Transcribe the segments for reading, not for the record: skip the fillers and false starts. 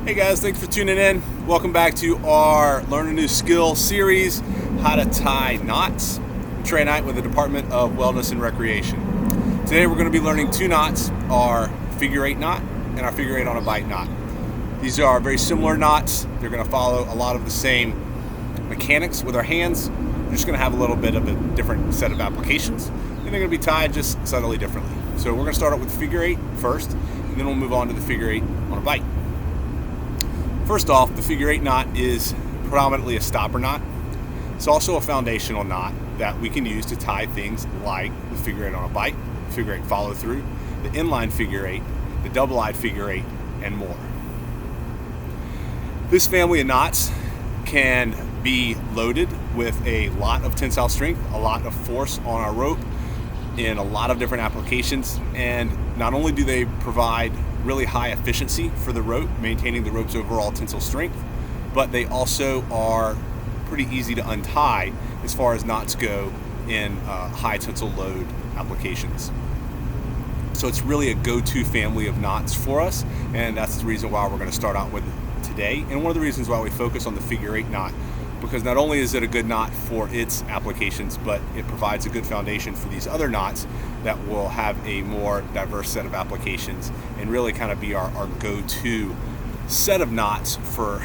Hey guys, thanks for tuning in. Welcome back to our Learn a New Skill series, How to Tie Knots. I'm Trey Knight with the Department of Wellness and Recreation. Today we're going to be learning two knots, our figure eight knot and our figure eight on a bight knot. These are very similar knots. They're going to follow a lot of the same mechanics with our hands. They're just going to have a little bit of a different set of applications, and they're going to be tied just subtly differently. So we're going to start out with the figure eight first, and then we'll move on to the figure eight on a bight. First off, the figure eight knot is predominantly a stopper knot. It's also a foundational knot that we can use to tie things like the figure eight on a bight, figure eight follow through, the inline figure eight, the double-eyed figure eight, and more. This family of knots can be loaded with a lot of tensile strength, a lot of force on our rope in a lot of different applications, and not only do they provide really high efficiency for the rope, maintaining the rope's overall tensile strength, but they also are pretty easy to untie as far as knots go in high tensile load applications. So it's really a go-to family of knots for us, and that's the reason why we're going to start out with it today, and one of the reasons why we focus on the figure eight knot, because not only is it a good knot for its applications, but it provides a good foundation for these other knots that will have a more diverse set of applications and really kind of be our go-to set of knots for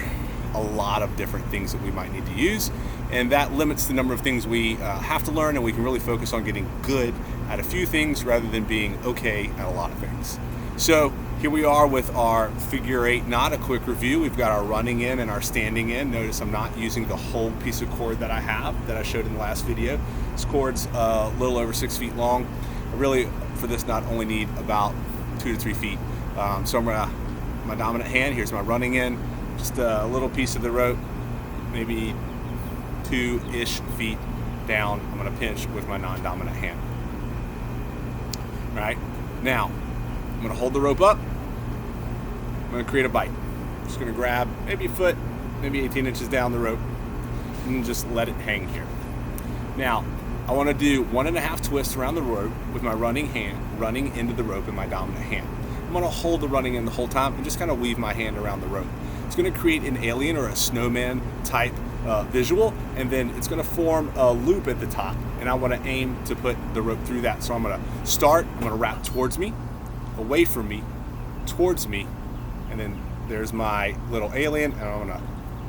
a lot of different things that we might need to use. And that limits the number of things we have to learn, and we can really focus on getting good at a few things rather than being okay at a lot of things. So here we are with our figure eight knot. A quick review: we've got our running in and our standing in. Notice I'm not using the whole piece of cord that I have that I showed in the last video. This cord's a little over 6 feet long. I really, for this knot, only need about 2 to 3 feet. So I'm gonna, my dominant hand, here's my running in, just a little piece of the rope, maybe 2-ish feet down. I'm gonna pinch with my non-dominant hand. All right, now I'm gonna hold the rope up. I'm gonna create a bight. I'm just gonna grab maybe a foot, maybe 18 inches down the rope, and just let it hang here. Now, I wanna do 1.5 twists around the rope with my running hand, running into the rope in my dominant hand. I'm gonna hold the running in the whole time and just kind of weave my hand around the rope. It's gonna create an alien or a snowman type visual, and then it's gonna form a loop at the top, and I wanna aim to put the rope through that. So I'm gonna start, I'm gonna wrap towards me, away from me, towards me, and then there's my little alien, and I'm gonna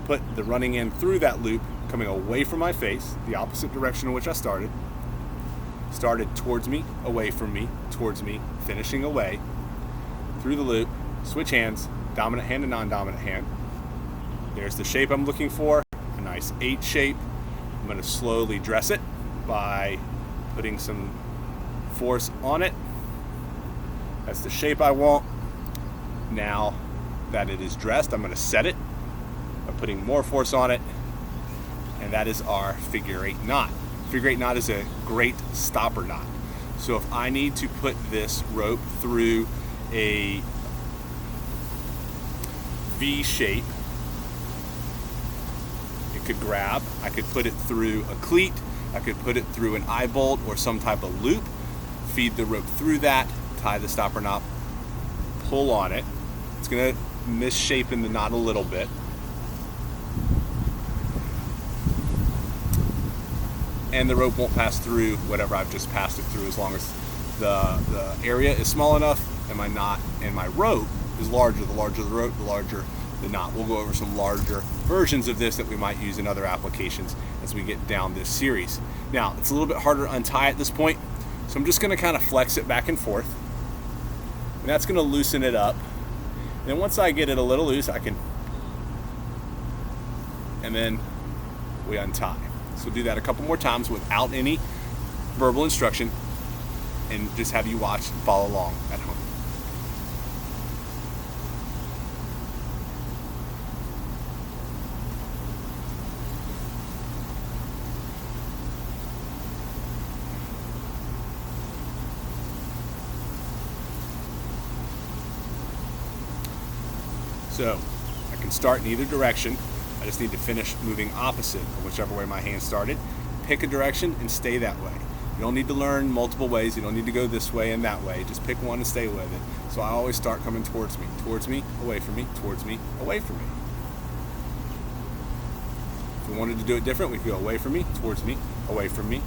put the running in through that loop, coming away from my face, the opposite direction in which I started towards me, away from me, towards me, finishing away, through the loop, switch hands, dominant hand and non-dominant hand. There's the shape I'm looking for, a nice 8 shape. I'm gonna slowly dress it by putting some force on it. That's the shape I want. Now that it is dressed, I'm going to set it by putting more force on it, and that is our figure eight knot. Figure eight knot is a great stopper knot. So if I need to put this rope through a V shape, it could grab. I could put it through a cleat. I could put it through an eye bolt or some type of loop, feed the rope through that, tie the stopper knot, pull on it. It's going to misshape in the knot a little bit. And the rope won't pass through whatever I've just passed it through, as long as the area is small enough and my knot and my rope is larger. The larger the rope, the larger the knot. We'll go over some larger versions of this that we might use in other applications as we get down this series. Now, it's a little bit harder to untie at this point, so I'm just going to kind of flex it back and forth, and that's going to loosen it up. And then once I get it a little loose, I can, and then we untie. So do that a couple more times without any verbal instruction, and just have you watch and follow along at home. So I can start in either direction. I just need to finish moving opposite of whichever way my hand started. Pick a direction and stay that way. You don't need to learn multiple ways. You don't need to go this way and that way. Just pick one and stay with it. So I always start coming towards me, away from me, towards me, away from me. If we wanted to do it different, we could go away from me, towards me, away from me,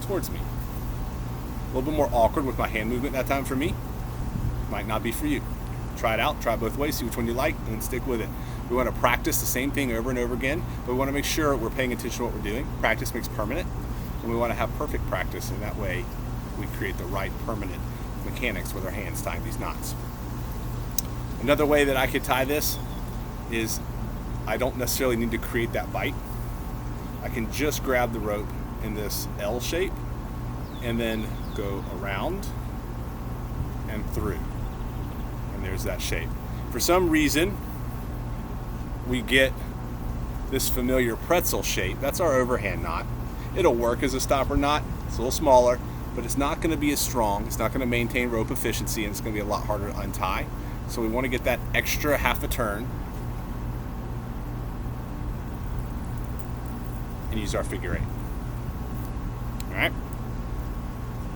towards me. A little bit more awkward with my hand movement that time for me. Might not be for you. Try it out, try both ways, see which one you like, and then stick with it. We want to practice the same thing over and over again, but we want to make sure we're paying attention to what we're doing. Practice makes permanent, and we want to have perfect practice, and that way we create the right permanent mechanics with our hands tying these knots. Another way that I could tie this is I don't necessarily need to create that bight. I can just grab the rope in this L shape and then go around and through. And there's that shape. For some reason, we get this familiar pretzel shape. That's our overhand knot. It'll work as a stopper knot. It's a little smaller, but it's not going to be as strong. It's not going to maintain rope efficiency, and it's going to be a lot harder to untie. So we want to get that extra half a turn and use our figure 8. All right.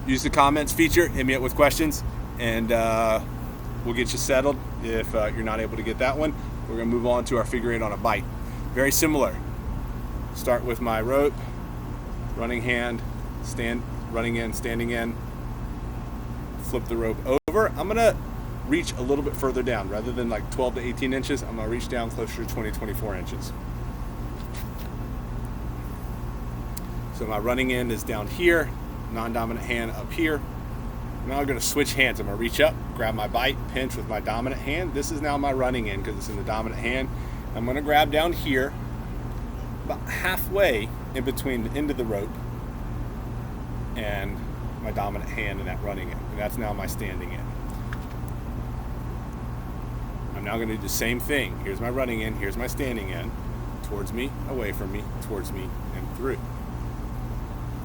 Use the comments feature. Hit me up with questions, and we'll get you settled. If you're not able to get that one, we're going to move on to our figure 8 on a bight. Very similar. Start with my rope, running hand, running in, standing in, flip the rope over. I'm going to reach a little bit further down. Rather than like 12 to 18 inches, I'm going to reach down closer to 20, 24 inches. So my running end is down here, non-dominant hand up here. Now I'm going to switch hands. I'm going to reach up, grab my bight, pinch with my dominant hand. This is now my running end because it's in the dominant hand. I'm going to grab down here, about halfway in between the end of the rope and my dominant hand in that running end. And that's now my standing end. I'm now going to do the same thing. Here's my running end, here's my standing end. Towards me, away from me, towards me, and through.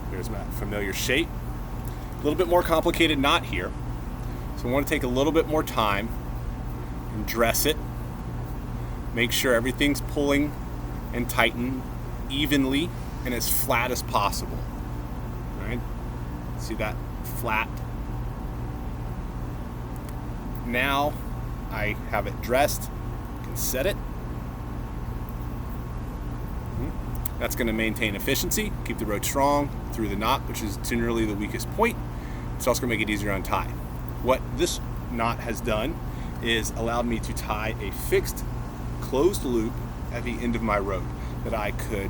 There's my familiar shape. A little bit more complicated knot here. So I want to take a little bit more time and dress it. Make sure everything's pulling and tightened evenly and as flat as possible. All right? See that? Flat. Now I have it dressed. I can set it. That's going to maintain efficiency, keep the rope strong through the knot, which is generally the weakest point. It's also going to make it easier to untie. What this knot has done is allowed me to tie a fixed closed loop at the end of my rope that I could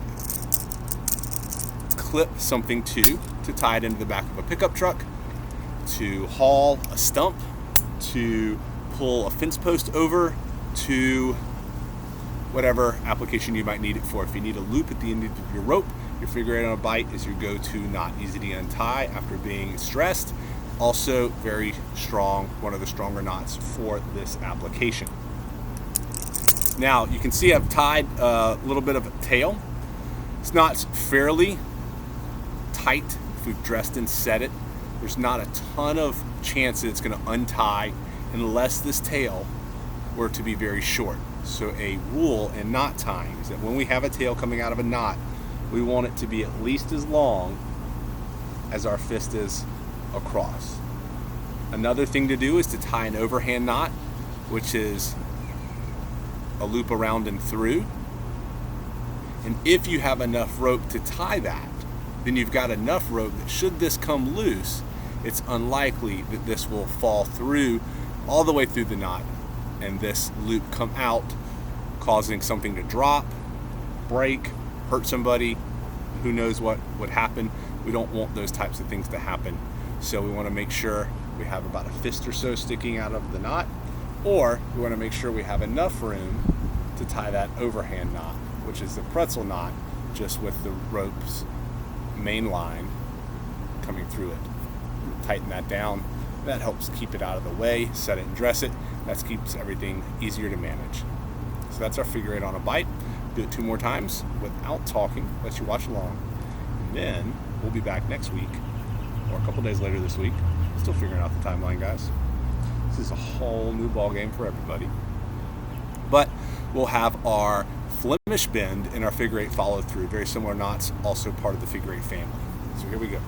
clip something to tie it into the back of a pickup truck, to haul a stump, to pull a fence post over, to whatever application you might need it for. If you need a loop at the end of your rope, your figure 8 on a bight is your go-to knot. Easy to untie after being stressed. Also very strong, one of the stronger knots for this application. Now you can see I've tied a little bit of a tail. This knot's fairly tight. If we've dressed and set it, there's not a ton of chance that it's going to untie unless this tail were to be very short. So a rule in knot tying is that when we have a tail coming out of a knot, we want it to be at least as long as our fist is across. Another thing to do is to tie an overhand knot, which is a loop around and through. And if you have enough rope to tie that, then you've got enough rope that should this come loose, it's unlikely that this will fall through all the way through the knot and this loop come out, causing something to drop, break, hurt somebody. Who knows what would happen. We don't want those types of things to happen. So we want to make sure we have about a fist or so sticking out of the knot, or we want to make sure we have enough room to tie that overhand knot, which is the pretzel knot, just with the rope's main line coming through it. Tighten that down. That helps keep it out of the way, set it and dress it. That keeps everything easier to manage. So that's our figure 8 on a bight. Do it 2 more times without talking. Let you watch along. And then we'll be back next week, or a couple days later this week. Still figuring out the timeline, guys. This is a whole new ball game for everybody. But we'll have our Flemish bend and our figure 8 follow through. Very similar knots, also part of the figure 8 family. So here we go.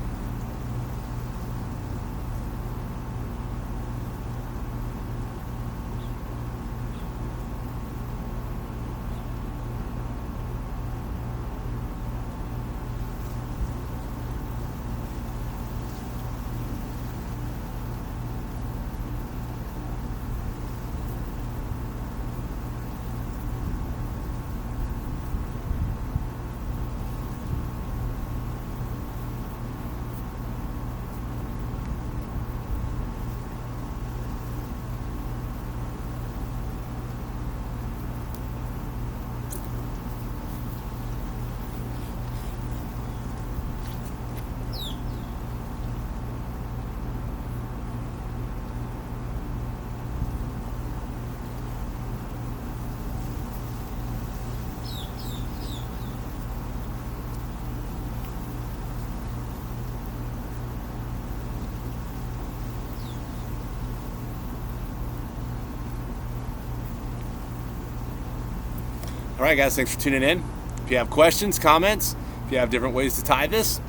All right, guys, thanks for tuning in. If you have questions, comments, if you have different ways to tie this,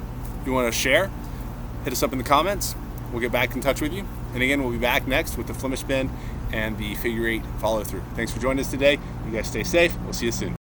if you want to share, hit us up in the comments. We'll get back in touch with you. And again, we'll be back next with the Flemish bend and the figure 8 follow through. Thanks for joining us today. You guys stay safe. We'll see you soon.